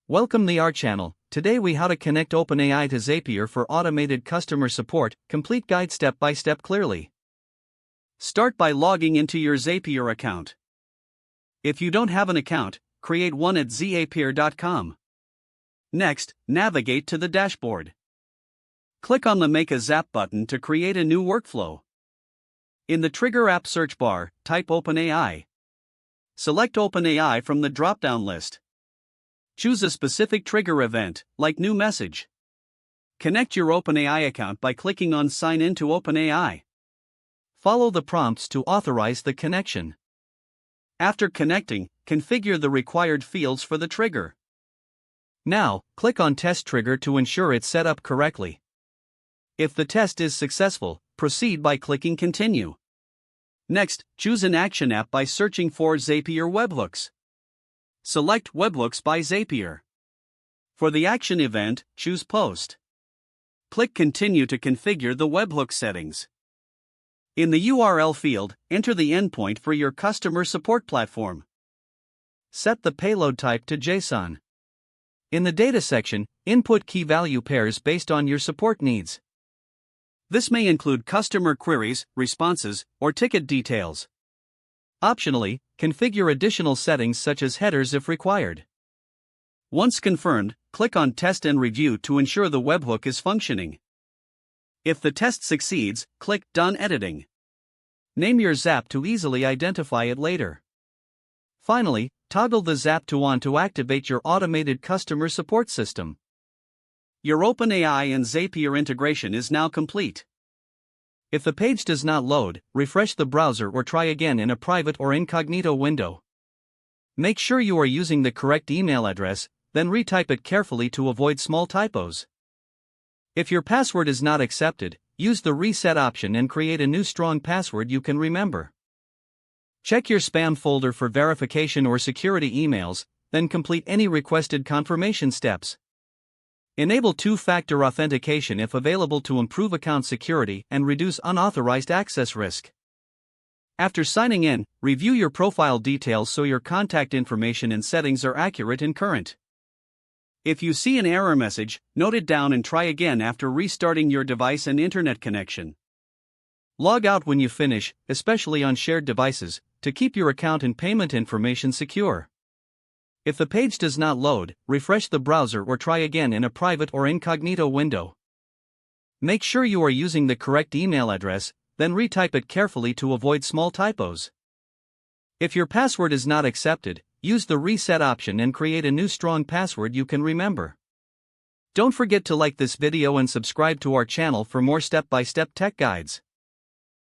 Welcome to our channel. Today we how to connect OpenAI to Zapier for automated customer support. Complete guide step by step clearly. Start by logging into your Zapier account. If you don't have an account, create one at zapier.com. Next, navigate to the dashboard. Click on the Make a Zap button to create a new workflow. In the Trigger app search bar, type OpenAI. Select OpenAI from the drop-down list. Choose a specific trigger event, like new message. Connect your OpenAI account by clicking on Sign in to OpenAI. Follow the prompts to authorize the connection. After connecting, configure the required fields for the trigger. Now, click on Test Trigger to ensure it's set up correctly. If the test is successful, proceed by clicking Continue. Next, choose an action app by searching for Zapier webhooks. Select Webhooks by Zapier. For the action event, choose Post. Click Continue to configure the webhook settings. In the URL field, enter the endpoint for your customer support platform. Set the payload type to JSON. In the data section, input key value pairs based on your support needs. This may include customer queries, responses, or ticket details. Optionally, configure additional settings such as headers if required. Once confirmed, click on Test and Review to ensure the webhook is functioning. If the test succeeds, click Done Editing. Name your Zap to easily identify it later. Finally, toggle the Zap to on to activate your automated customer support system. Your OpenAI and Zapier integration is now complete. If the page does not load, refresh the browser or try again in a private or incognito window. Make sure you are using the correct email address, then retype it carefully to avoid small typos. If your password is not accepted, use the reset option and create a new strong password you can remember. Check your spam folder for verification or security emails, then complete any requested confirmation steps. Enable two-factor authentication if available to improve account security and reduce unauthorized access risk. After signing in, review your profile details so your contact information and settings are accurate and current. If you see an error message, note it down and try again after restarting your device and internet connection. Log out when you finish, especially on shared devices, to keep your account and payment information secure. If the page does not load, refresh the browser or try again in a private or incognito window. Make sure you are using the correct email address, then retype it carefully to avoid small typos. If your password is not accepted, use the reset option and create a new strong password you can remember. Don't forget to like this video and subscribe to our channel for more step-by-step tech guides.